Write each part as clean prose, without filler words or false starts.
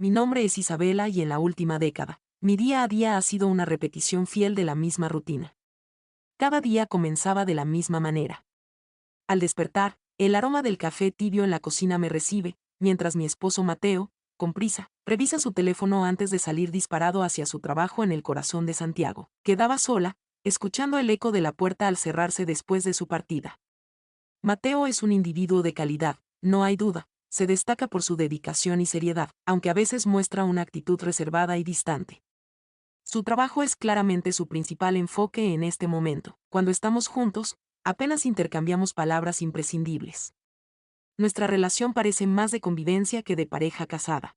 Mi nombre es Isabela y en la última década, mi día a día ha sido una repetición fiel de la misma rutina. Cada día comenzaba de la misma manera. Al despertar, el aroma del café tibio en la cocina me recibe, mientras mi esposo Mateo, con prisa, revisa su teléfono antes de salir disparado hacia su trabajo en el corazón de Santiago. Quedaba sola, escuchando el eco de la puerta al cerrarse después de su partida. Mateo es un individuo de calidad, no hay duda, se destaca por su dedicación y seriedad, aunque a veces muestra una actitud reservada y distante. Su trabajo es claramente su principal enfoque en este momento. Cuando estamos juntos, apenas intercambiamos palabras imprescindibles. Nuestra relación parece más de convivencia que de pareja casada.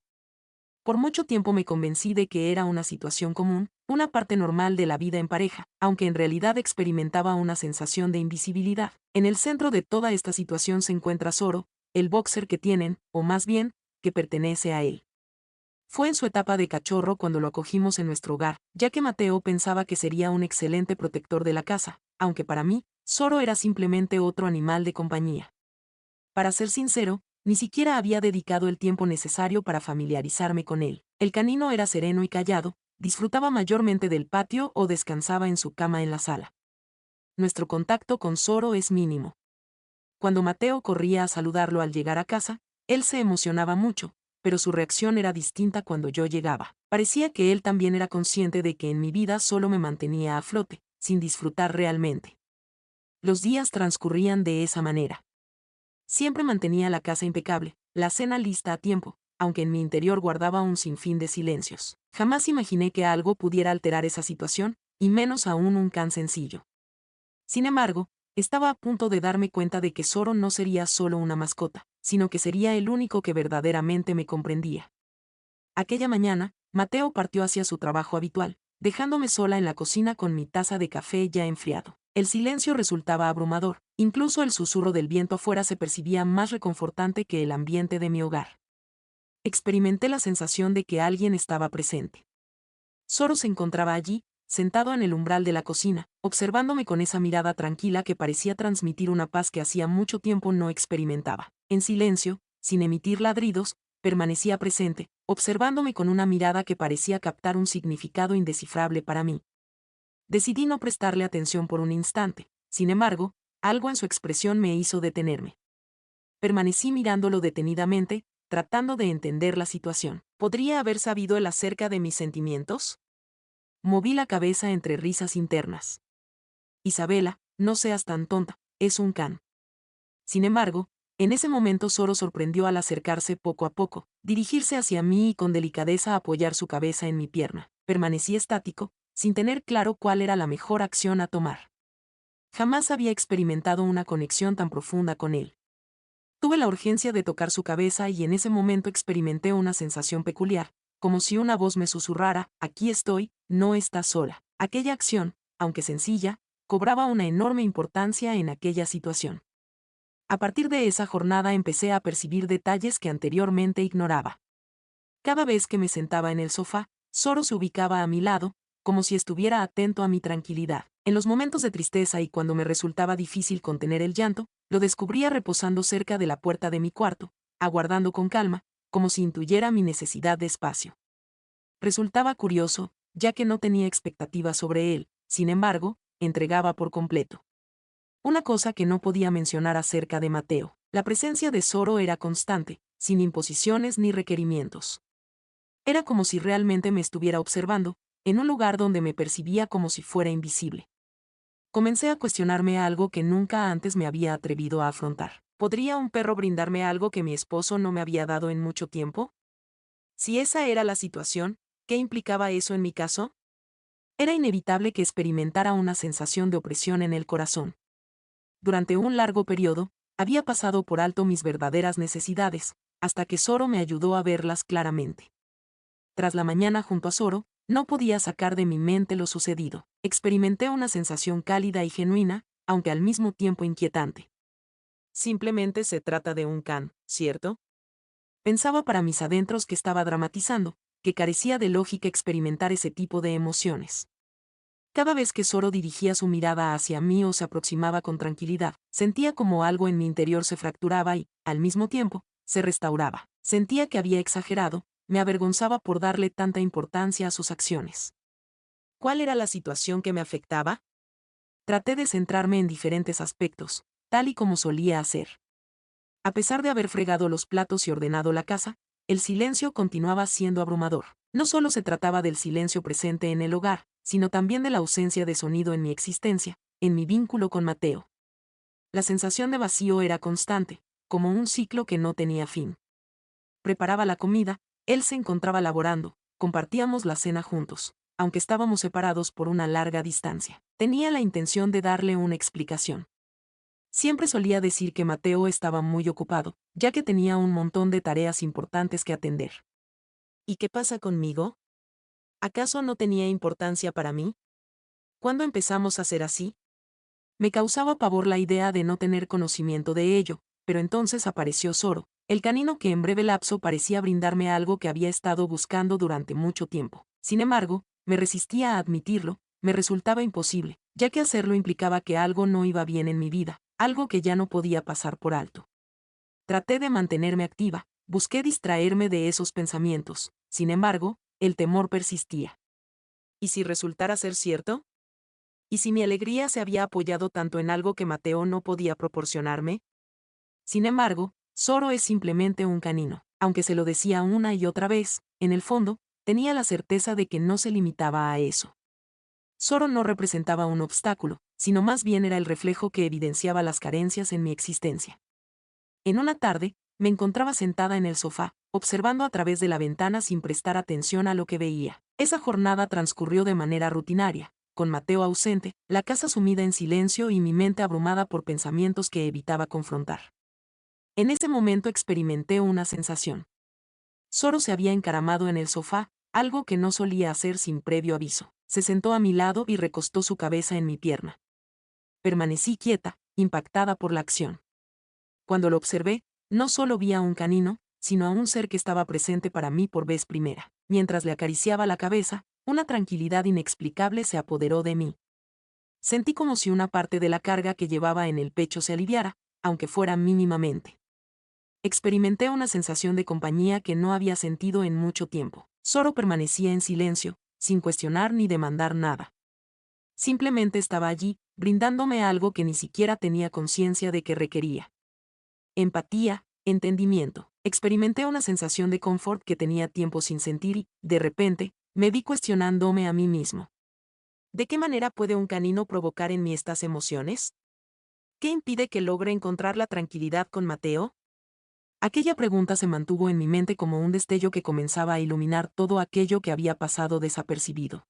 Por mucho tiempo me convencí de que era una situación común, una parte normal de la vida en pareja, aunque en realidad experimentaba una sensación de invisibilidad. En el centro de toda esta situación se encuentra Soro, el boxer que tienen, o más bien, que pertenece a él. Fue en su etapa de cachorro cuando lo acogimos en nuestro hogar, ya que Mateo pensaba que sería un excelente protector de la casa, aunque para mí, Soro era simplemente otro animal de compañía. Para ser sincero, ni siquiera había dedicado el tiempo necesario para familiarizarme con él. El canino era sereno y callado, disfrutaba mayormente del patio o descansaba en su cama en la sala. Nuestro contacto con Soro es mínimo. Cuando Mateo corría a saludarlo al llegar a casa, él se emocionaba mucho, pero su reacción era distinta cuando yo llegaba. Parecía que él también era consciente de que en mi vida solo me mantenía a flote, sin disfrutar realmente. Los días transcurrían de esa manera. Siempre mantenía la casa impecable, la cena lista a tiempo, aunque en mi interior guardaba un sinfín de silencios. Jamás imaginé que algo pudiera alterar esa situación, y menos aún un can sencillo. Sin embargo, estaba a punto de darme cuenta de que Soro no sería solo una mascota, sino que sería el único que verdaderamente me comprendía. Aquella mañana, Mateo partió hacia su trabajo habitual, dejándome sola en la cocina con mi taza de café ya enfriado. El silencio resultaba abrumador, incluso el susurro del viento afuera se percibía más reconfortante que el ambiente de mi hogar. Experimenté la sensación de que alguien estaba presente. Soro se encontraba allí, sentado en el umbral de la cocina, observándome con esa mirada tranquila que parecía transmitir una paz que hacía mucho tiempo no experimentaba. En silencio, sin emitir ladridos, permanecía presente, observándome con una mirada que parecía captar un significado indescifrable para mí. Decidí no prestarle atención por un instante, sin embargo, algo en su expresión me hizo detenerme. Permanecí mirándolo detenidamente, tratando de entender la situación. ¿Podría haber sabido él acerca de mis sentimientos? Moví la cabeza entre risas internas. Isabela, no seas tan tonta, es un can. Sin embargo, en ese momento Soro sorprendió al acercarse poco a poco, dirigirse hacia mí y con delicadeza apoyar su cabeza en mi pierna. Permanecí estático, sin tener claro cuál era la mejor acción a tomar. Jamás había experimentado una conexión tan profunda con él. Tuve la urgencia de tocar su cabeza y en ese momento experimenté una sensación peculiar, como si una voz me susurrara, aquí estoy, no estás sola. Aquella acción, aunque sencilla, cobraba una enorme importancia en aquella situación. A partir de esa jornada empecé a percibir detalles que anteriormente ignoraba. Cada vez que me sentaba en el sofá, Soro se ubicaba a mi lado, como si estuviera atento a mi tranquilidad. En los momentos de tristeza y cuando me resultaba difícil contener el llanto, lo descubría reposando cerca de la puerta de mi cuarto, aguardando con calma, como si intuyera mi necesidad de espacio. Resultaba curioso, ya que no tenía expectativas sobre él, sin embargo, entregaba por completo. Una cosa que no podía mencionar acerca de Mateo, la presencia de Soro era constante, sin imposiciones ni requerimientos. Era como si realmente me estuviera observando, en un lugar donde me percibía como si fuera invisible. Comencé a cuestionarme algo que nunca antes me había atrevido a afrontar. ¿Podría un perro brindarme algo que mi esposo no me había dado en mucho tiempo? Si esa era la situación, ¿qué implicaba eso en mi caso? Era inevitable que experimentara una sensación de opresión en el corazón. Durante un largo periodo, había pasado por alto mis verdaderas necesidades, hasta que Soro me ayudó a verlas claramente. Tras la mañana junto a Soro, no podía sacar de mi mente lo sucedido. Experimenté una sensación cálida y genuina, aunque al mismo tiempo inquietante. Simplemente se trata de un can, ¿cierto? Pensaba para mis adentros que estaba dramatizando, que carecía de lógica experimentar ese tipo de emociones. Cada vez que Soro dirigía su mirada hacia mí o se aproximaba con tranquilidad, sentía como algo en mi interior se fracturaba y, al mismo tiempo, se restauraba. Sentía que había exagerado, me avergonzaba por darle tanta importancia a sus acciones. ¿Cuál era la situación que me afectaba? Traté de centrarme en diferentes aspectos, tal y como solía hacer. A pesar de haber fregado los platos y ordenado la casa, el silencio continuaba siendo abrumador. No solo se trataba del silencio presente en el hogar, sino también de la ausencia de sonido en mi existencia, en mi vínculo con Mateo. La sensación de vacío era constante, como un ciclo que no tenía fin. Preparaba la comida, él se encontraba laborando, compartíamos la cena juntos, aunque estábamos separados por una larga distancia. Tenía la intención de darle una explicación. Siempre solía decir que Mateo estaba muy ocupado, ya que tenía un montón de tareas importantes que atender. ¿Y qué pasa conmigo? ¿Acaso no tenía importancia para mí? ¿Cuándo empezamos a ser así? Me causaba pavor la idea de no tener conocimiento de ello, pero entonces apareció Zoro, el canino que en breve lapso parecía brindarme algo que había estado buscando durante mucho tiempo. Sin embargo, me resistía a admitirlo, me resultaba imposible, ya que hacerlo implicaba que algo no iba bien en mi vida, algo que ya no podía pasar por alto. Traté de mantenerme activa, busqué distraerme de esos pensamientos, sin embargo, el temor persistía. ¿Y si resultara ser cierto? ¿Y si mi alegría se había apoyado tanto en algo que Mateo no podía proporcionarme? Sin embargo, Zoro es simplemente un canino. Aunque se lo decía una y otra vez, en el fondo, tenía la certeza de que no se limitaba a eso. Zoro no representaba un obstáculo, sino más bien era el reflejo que evidenciaba las carencias en mi existencia. En una tarde, me encontraba sentada en el sofá, observando a través de la ventana sin prestar atención a lo que veía. Esa jornada transcurrió de manera rutinaria, con Mateo ausente, la casa sumida en silencio y mi mente abrumada por pensamientos que evitaba confrontar. En ese momento experimenté una sensación. Zoro se había encaramado en el sofá, algo que no solía hacer sin previo aviso. Se sentó a mi lado y recostó su cabeza en mi pierna. Permanecí quieta, impactada por la acción. Cuando lo observé, no solo vi a un canino, sino a un ser que estaba presente para mí por vez primera. Mientras le acariciaba la cabeza, una tranquilidad inexplicable se apoderó de mí. Sentí como si una parte de la carga que llevaba en el pecho se aliviara, aunque fuera mínimamente. Experimenté una sensación de compañía que no había sentido en mucho tiempo. Zoro permanecía en silencio, sin cuestionar ni demandar nada. Simplemente estaba allí, brindándome algo que ni siquiera tenía conciencia de que requería. Empatía, entendimiento. Experimenté una sensación de confort que tenía tiempo sin sentir y, de repente, me vi cuestionándome a mí mismo. ¿De qué manera puede un canino provocar en mí estas emociones? ¿Qué impide que logre encontrar la tranquilidad con Mateo? Aquella pregunta se mantuvo en mi mente como un destello que comenzaba a iluminar todo aquello que había pasado desapercibido.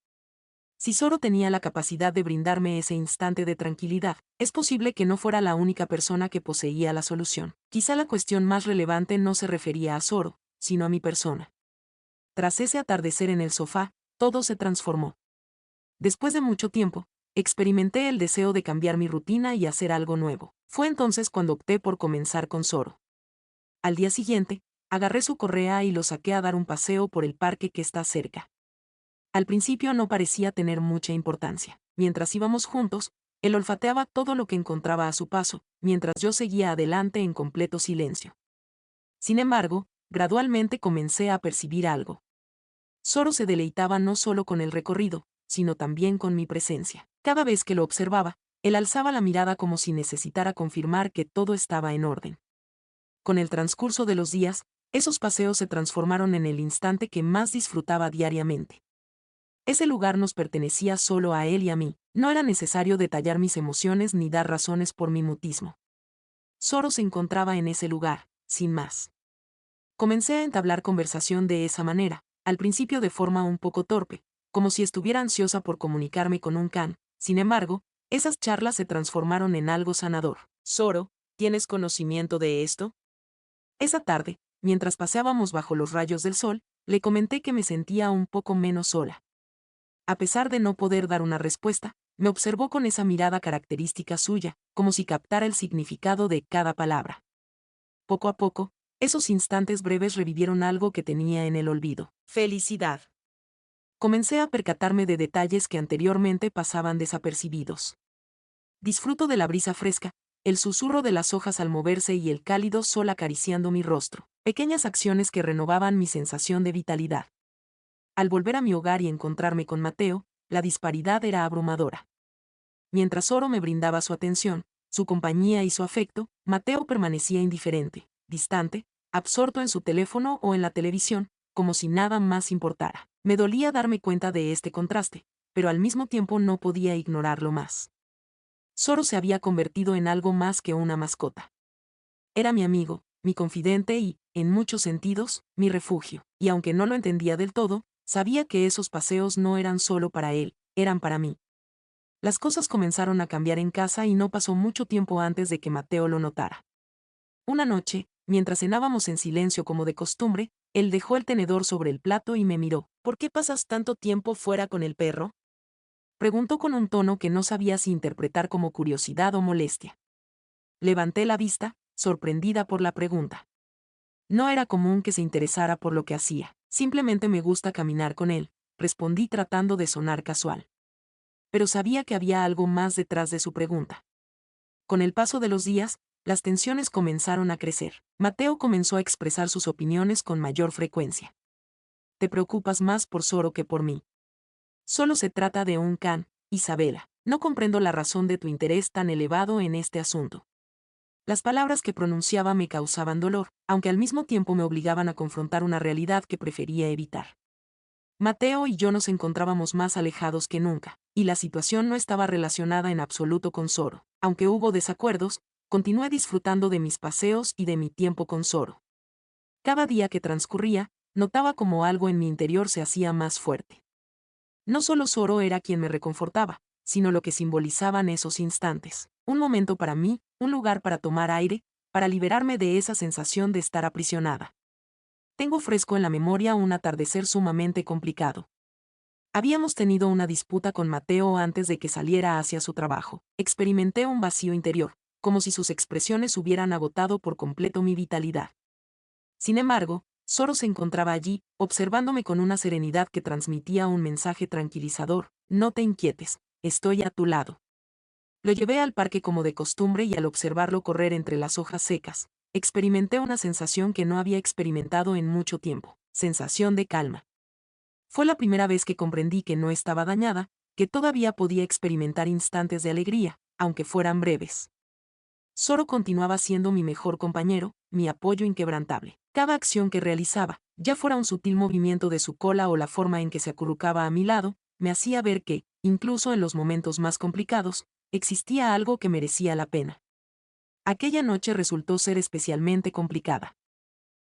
Si Zoro tenía la capacidad de brindarme ese instante de tranquilidad, es posible que no fuera la única persona que poseía la solución. Quizá la cuestión más relevante no se refería a Zoro, sino a mi persona. Tras ese atardecer en el sofá, todo se transformó. Después de mucho tiempo, experimenté el deseo de cambiar mi rutina y hacer algo nuevo. Fue entonces cuando opté por comenzar con Zoro. Al día siguiente, agarré su correa y lo saqué a dar un paseo por el parque que está cerca. Al principio no parecía tener mucha importancia. Mientras íbamos juntos, él olfateaba todo lo que encontraba a su paso, mientras yo seguía adelante en completo silencio. Sin embargo, gradualmente comencé a percibir algo. Zoro se deleitaba no solo con el recorrido, sino también con mi presencia. Cada vez que lo observaba, él alzaba la mirada como si necesitara confirmar que todo estaba en orden. Con el transcurso de los días, esos paseos se transformaron en el instante que más disfrutaba diariamente. Ese lugar nos pertenecía solo a él y a mí, no era necesario detallar mis emociones ni dar razones por mi mutismo. Zoro se encontraba en ese lugar, sin más. Comencé a entablar conversación de esa manera, al principio de forma un poco torpe, como si estuviera ansiosa por comunicarme con un can. Sin embargo, esas charlas se transformaron en algo sanador. Zoro, ¿tienes conocimiento de esto? Esa tarde, mientras paseábamos bajo los rayos del sol, le comenté que me sentía un poco menos sola. A pesar de no poder dar una respuesta, me observó con esa mirada característica suya, como si captara el significado de cada palabra. Poco a poco, esos instantes breves revivieron algo que tenía en el olvido. Felicidad. Comencé a percatarme de detalles que anteriormente pasaban desapercibidos. Disfruto de la brisa fresca, el susurro de las hojas al moverse y el cálido sol acariciando mi rostro, pequeñas acciones que renovaban mi sensación de vitalidad. Al volver a mi hogar y encontrarme con Mateo, la disparidad era abrumadora. Mientras Soro me brindaba su atención, su compañía y su afecto, Mateo permanecía indiferente, distante, absorto en su teléfono o en la televisión, como si nada más importara. Me dolía darme cuenta de este contraste, pero al mismo tiempo no podía ignorarlo más. Soro se había convertido en algo más que una mascota. Era mi amigo, mi confidente y, en muchos sentidos, mi refugio. Y aunque no lo entendía del todo, sabía que esos paseos no eran solo para él, eran para mí. Las cosas comenzaron a cambiar en casa y no pasó mucho tiempo antes de que Mateo lo notara. Una noche, mientras cenábamos en silencio como de costumbre, él dejó el tenedor sobre el plato y me miró. ¿Por qué pasas tanto tiempo fuera con el perro?, preguntó con un tono que no sabía si interpretar como curiosidad o molestia. Levanté la vista, sorprendida por la pregunta. No era común que se interesara por lo que hacía. Simplemente me gusta caminar con él, respondí tratando de sonar casual. Pero sabía que había algo más detrás de su pregunta. Con el paso de los días, las tensiones comenzaron a crecer. Mateo comenzó a expresar sus opiniones con mayor frecuencia. Te preocupas más por Soro que por mí. Solo se trata de un can, Isabela. No comprendo la razón de tu interés tan elevado en este asunto. Las palabras que pronunciaba me causaban dolor, aunque al mismo tiempo me obligaban a confrontar una realidad que prefería evitar. Mateo y yo nos encontrábamos más alejados que nunca, y la situación no estaba relacionada en absoluto con Soro. Aunque hubo desacuerdos, continué disfrutando de mis paseos y de mi tiempo con Soro. Cada día que transcurría, notaba como algo en mi interior se hacía más fuerte. No solo Soro era quien me reconfortaba, sino lo que simbolizaban esos instantes. Un momento para mí, un lugar para tomar aire, para liberarme de esa sensación de estar aprisionada. Tengo fresco en la memoria un atardecer sumamente complicado. Habíamos tenido una disputa con Mateo antes de que saliera hacia su trabajo. Experimenté un vacío interior, como si sus expresiones hubieran agotado por completo mi vitalidad. Sin embargo, Soro se encontraba allí, observándome con una serenidad que transmitía un mensaje tranquilizador: no te inquietes, estoy a tu lado. Lo llevé al parque como de costumbre y al observarlo correr entre las hojas secas, experimenté una sensación que no había experimentado en mucho tiempo, sensación de calma. Fue la primera vez que comprendí que no estaba dañada, que todavía podía experimentar instantes de alegría, aunque fueran breves. Soro continuaba siendo mi mejor compañero, mi apoyo inquebrantable. Cada acción que realizaba, ya fuera un sutil movimiento de su cola o la forma en que se acurrucaba a mi lado, me hacía ver que, incluso en los momentos más complicados, existía algo que merecía la pena. Aquella noche resultó ser especialmente complicada.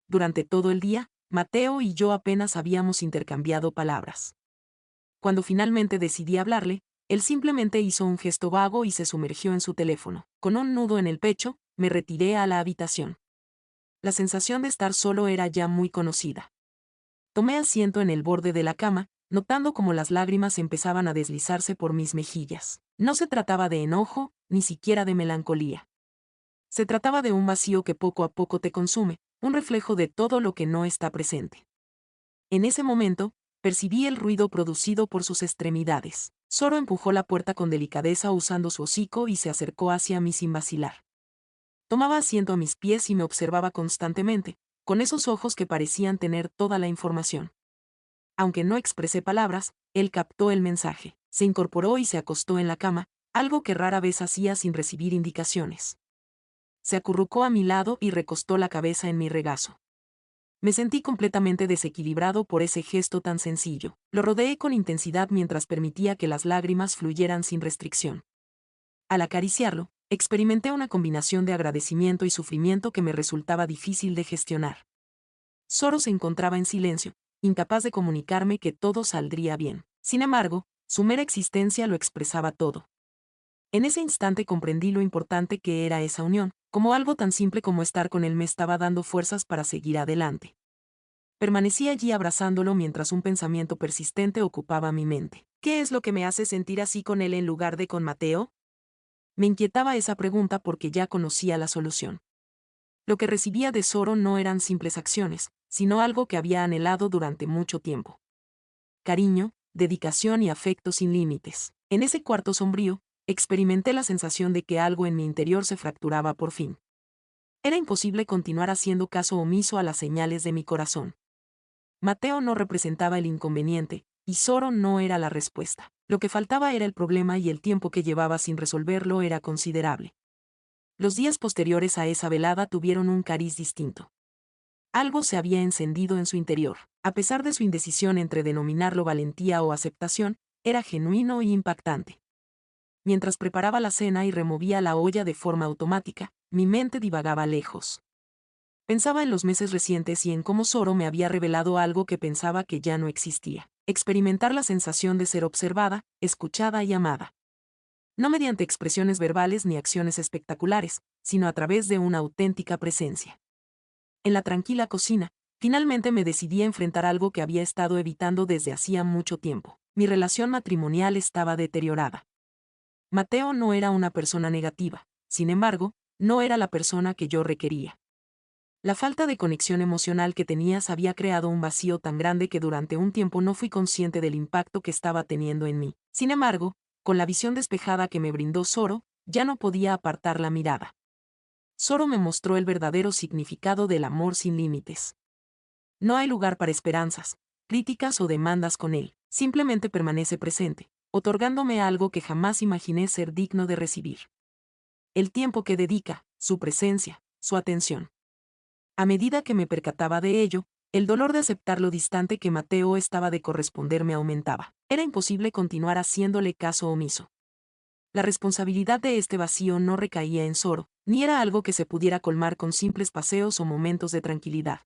Durante todo el día, Mateo y yo apenas habíamos intercambiado palabras. Cuando finalmente decidí hablarle, él simplemente hizo un gesto vago y se sumergió en su teléfono. Con un nudo en el pecho, me retiré a la habitación. La sensación de estar solo era ya muy conocida. Tomé asiento en el borde de la cama, notando cómo las lágrimas empezaban a deslizarse por mis mejillas. No se trataba de enojo, ni siquiera de melancolía. Se trataba de un vacío que poco a poco te consume, un reflejo de todo lo que no está presente. En ese momento, percibí el ruido producido por sus extremidades. Soro empujó la puerta con delicadeza usando su hocico y se acercó hacia mí sin vacilar. Tomaba asiento a mis pies y me observaba constantemente, con esos ojos que parecían tener toda la información. Aunque no expresé palabras, él captó el mensaje, se incorporó y se acostó en la cama, algo que rara vez hacía sin recibir indicaciones. Se acurrucó a mi lado y recostó la cabeza en mi regazo. Me sentí completamente desequilibrado por ese gesto tan sencillo. Lo rodeé con intensidad mientras permitía que las lágrimas fluyeran sin restricción. Al acariciarlo, experimenté una combinación de agradecimiento y sufrimiento que me resultaba difícil de gestionar. Soro se encontraba en silencio, incapaz de comunicarme que todo saldría bien. Sin embargo, su mera existencia lo expresaba todo. En ese instante comprendí lo importante que era esa unión, como algo tan simple como estar con él me estaba dando fuerzas para seguir adelante. Permanecí allí abrazándolo mientras un pensamiento persistente ocupaba mi mente. ¿Qué es lo que me hace sentir así con él en lugar de con Mateo? Me inquietaba esa pregunta porque ya conocía la solución. Lo que recibía de Soro no eran simples acciones, sino algo que había anhelado durante mucho tiempo. Cariño, dedicación y afecto sin límites. En ese cuarto sombrío, experimenté la sensación de que algo en mi interior se fracturaba por fin. Era imposible continuar haciendo caso omiso a las señales de mi corazón. Mateo no representaba el inconveniente, y Zoro no era la respuesta. Lo que faltaba era el problema y el tiempo que llevaba sin resolverlo era considerable. Los días posteriores a esa velada tuvieron un cariz distinto. Algo se había encendido en su interior. A pesar de su indecisión entre denominarlo valentía o aceptación, era genuino y impactante. Mientras preparaba la cena y removía la olla de forma automática, mi mente divagaba lejos. Pensaba en los meses recientes y en cómo Zoro me había revelado algo que pensaba que ya no existía. Experimentar la sensación de ser observada, escuchada y amada. No mediante expresiones verbales ni acciones espectaculares, sino a través de una auténtica presencia. En la tranquila cocina, finalmente me decidí a enfrentar algo que había estado evitando desde hacía mucho tiempo. Mi relación matrimonial estaba deteriorada. Mateo no era una persona negativa, sin embargo, no era la persona que yo requería. La falta de conexión emocional que tenías había creado un vacío tan grande que durante un tiempo no fui consciente del impacto que estaba teniendo en mí. Sin embargo, con la visión despejada que me brindó Zoro, ya no podía apartar la mirada. Zoro me mostró el verdadero significado del amor sin límites. No hay lugar para esperanzas, críticas o demandas con él, simplemente permanece presente, otorgándome algo que jamás imaginé ser digno de recibir. El tiempo que dedica, su presencia, su atención. A medida que me percataba de ello, el dolor de aceptar lo distante que Mateo estaba de corresponderme aumentaba. Era imposible continuar haciéndole caso omiso. La responsabilidad de este vacío no recaía en Zoro, ni era algo que se pudiera colmar con simples paseos o momentos de tranquilidad.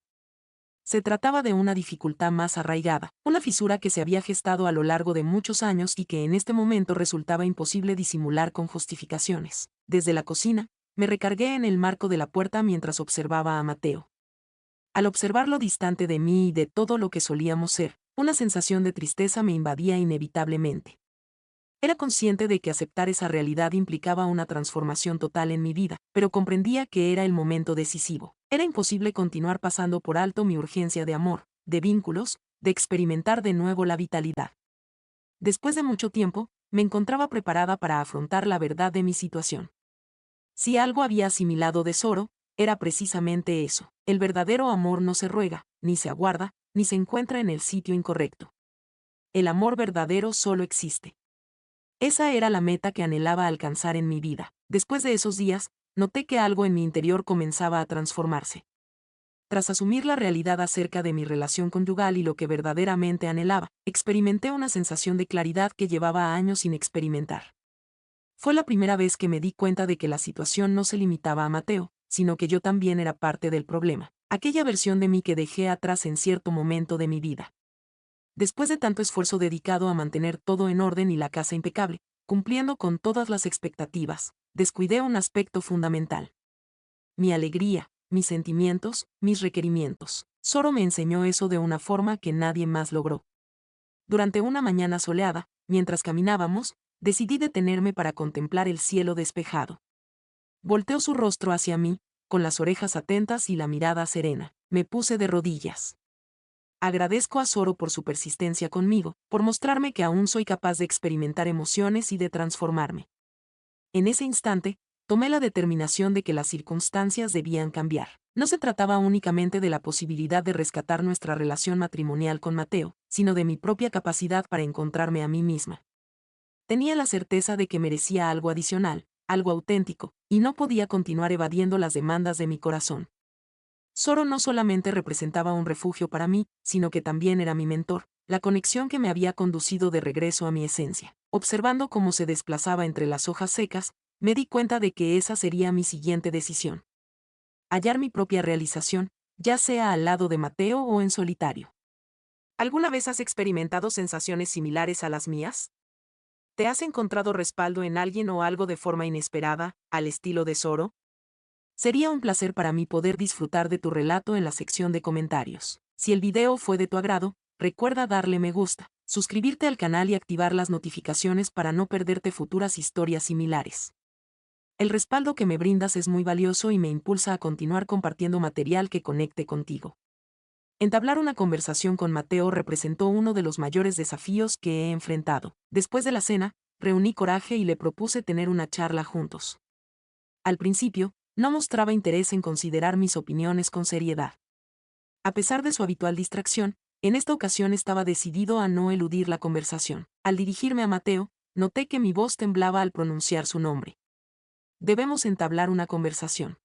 Se trataba de una dificultad más arraigada, una fisura que se había gestado a lo largo de muchos años y que en este momento resultaba imposible disimular con justificaciones. Desde la cocina, me recargué en el marco de la puerta mientras observaba a Mateo. Al observarlo distante de mí y de todo lo que solíamos ser, una sensación de tristeza me invadía inevitablemente. Era consciente de que aceptar esa realidad implicaba una transformación total en mi vida, pero comprendía que era el momento decisivo. Era imposible continuar pasando por alto mi urgencia de amor, de vínculos, de experimentar de nuevo la vitalidad. Después de mucho tiempo, me encontraba preparada para afrontar la verdad de mi situación. Si algo había asimilado de Zoro, era precisamente eso. El verdadero amor no se ruega, ni se aguarda, ni se encuentra en el sitio incorrecto. El amor verdadero solo existe. Esa era la meta que anhelaba alcanzar en mi vida. Después de esos días, noté que algo en mi interior comenzaba a transformarse. Tras asumir la realidad acerca de mi relación conyugal y lo que verdaderamente anhelaba, experimenté una sensación de claridad que llevaba años sin experimentar. Fue la primera vez que me di cuenta de que la situación no se limitaba a Mateo, sino que yo también era parte del problema, aquella versión de mí que dejé atrás en cierto momento de mi vida. Después de tanto esfuerzo dedicado a mantener todo en orden y la casa impecable, cumpliendo con todas las expectativas, descuidé un aspecto fundamental. Mi alegría, mis sentimientos, mis requerimientos. Zoro me enseñó eso de una forma que nadie más logró. Durante una mañana soleada, mientras caminábamos, decidí detenerme para contemplar el cielo despejado. Volteó su rostro hacia mí, con las orejas atentas y la mirada serena. Me puse de rodillas. Agradezco a Zoro por su persistencia conmigo, por mostrarme que aún soy capaz de experimentar emociones y de transformarme. En ese instante, tomé la determinación de que las circunstancias debían cambiar. No se trataba únicamente de la posibilidad de rescatar nuestra relación matrimonial con Mateo, sino de mi propia capacidad para encontrarme a mí misma. Tenía la certeza de que merecía algo adicional, algo auténtico, y no podía continuar evadiendo las demandas de mi corazón. Zoro no solamente representaba un refugio para mí, sino que también era mi mentor, la conexión que me había conducido de regreso a mi esencia. Observando cómo se desplazaba entre las hojas secas, me di cuenta de que esa sería mi siguiente decisión. Hallar mi propia realización, ya sea al lado de Mateo o en solitario. ¿Alguna vez has experimentado sensaciones similares a las mías? ¿Te has encontrado respaldo en alguien o algo de forma inesperada, al estilo de Zoro? Sería un placer para mí poder disfrutar de tu relato en la sección de comentarios. Si el video fue de tu agrado, recuerda darle me gusta, suscribirte al canal y activar las notificaciones para no perderte futuras historias similares. El respaldo que me brindas es muy valioso y me impulsa a continuar compartiendo material que conecte contigo. Entablar una conversación con Mateo representó uno de los mayores desafíos que he enfrentado. Después de la cena, reuní coraje y le propuse tener una charla juntos. Al principio, no mostraba interés en considerar mis opiniones con seriedad. A pesar de su habitual distracción, en esta ocasión estaba decidido a no eludir la conversación. Al dirigirme a Mateo, noté que mi voz temblaba al pronunciar su nombre. Debemos entablar una conversación.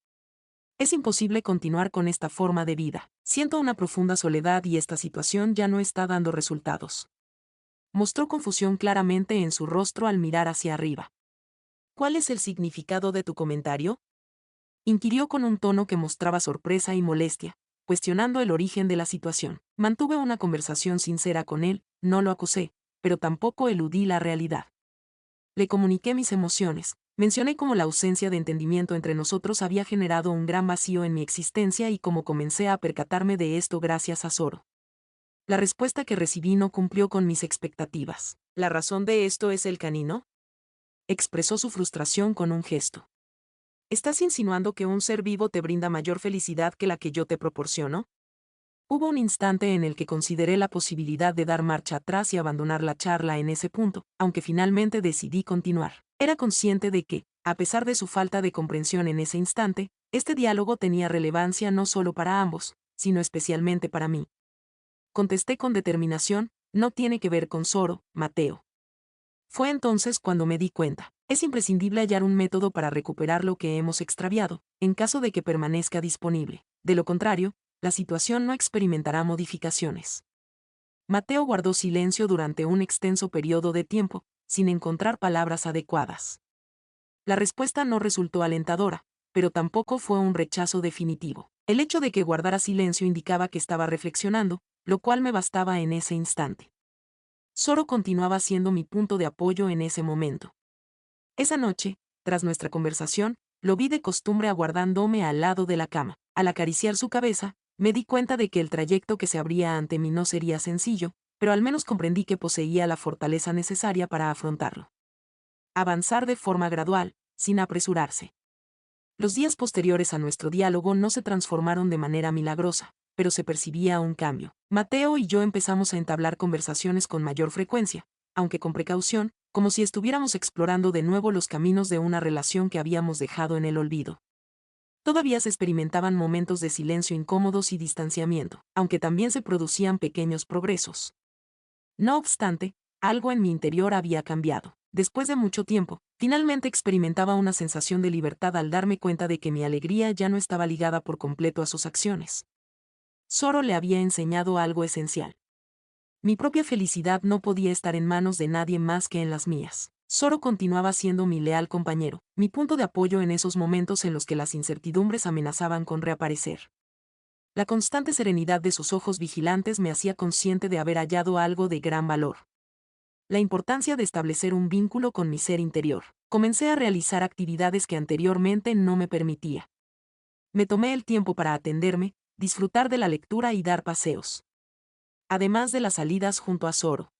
Es imposible continuar con esta forma de vida. Siento una profunda soledad y esta situación ya no está dando resultados. Mostró confusión claramente en su rostro al mirar hacia arriba. ¿Cuál es el significado de tu comentario?, inquirió con un tono que mostraba sorpresa y molestia, cuestionando el origen de la situación. Mantuve una conversación sincera con él, no lo acusé, pero tampoco eludí la realidad. Le comuniqué mis emociones, mencioné cómo la ausencia de entendimiento entre nosotros había generado un gran vacío en mi existencia y cómo comencé a percatarme de esto gracias a Zoro. La respuesta que recibí no cumplió con mis expectativas. ¿La razón de esto es el canino?, expresó su frustración con un gesto. ¿Estás insinuando que un ser vivo te brinda mayor felicidad que la que yo te proporciono? Hubo un instante en el que consideré la posibilidad de dar marcha atrás y abandonar la charla en ese punto, aunque finalmente decidí continuar. Era consciente de que, a pesar de su falta de comprensión en ese instante, este diálogo tenía relevancia no solo para ambos, sino especialmente para mí. Contesté con determinación: no tiene que ver con Zoro, Mateo. Fue entonces cuando me di cuenta. Es imprescindible hallar un método para recuperar lo que hemos extraviado, en caso de que permanezca disponible. De lo contrario, la situación no experimentará modificaciones. Mateo guardó silencio durante un extenso periodo de tiempo, sin encontrar palabras adecuadas. La respuesta no resultó alentadora, pero tampoco fue un rechazo definitivo. El hecho de que guardara silencio indicaba que estaba reflexionando, lo cual me bastaba en ese instante. Zoro continuaba siendo mi punto de apoyo en ese momento. Esa noche, tras nuestra conversación, lo vi de costumbre aguardándome al lado de la cama. Al acariciar su cabeza, me di cuenta de que el trayecto que se abría ante mí no sería sencillo, pero al menos comprendí que poseía la fortaleza necesaria para afrontarlo. Avanzar de forma gradual, sin apresurarse. Los días posteriores a nuestro diálogo no se transformaron de manera milagrosa, pero se percibía un cambio. Mateo y yo empezamos a entablar conversaciones con mayor frecuencia, aunque con precaución, como si estuviéramos explorando de nuevo los caminos de una relación que habíamos dejado en el olvido. Todavía se experimentaban momentos de silencio incómodos y distanciamiento, aunque también se producían pequeños progresos. No obstante, algo en mi interior había cambiado. Después de mucho tiempo, finalmente experimentaba una sensación de libertad al darme cuenta de que mi alegría ya no estaba ligada por completo a sus acciones. Zoro le había enseñado algo esencial. Mi propia felicidad no podía estar en manos de nadie más que en las mías. Zoro continuaba siendo mi leal compañero, mi punto de apoyo en esos momentos en los que las incertidumbres amenazaban con reaparecer. La constante serenidad de sus ojos vigilantes me hacía consciente de haber hallado algo de gran valor. La importancia de establecer un vínculo con mi ser interior. Comencé a realizar actividades que anteriormente no me permitía. Me tomé el tiempo para atenderme, disfrutar de la lectura y dar paseos. Además de las salidas junto a Zoro.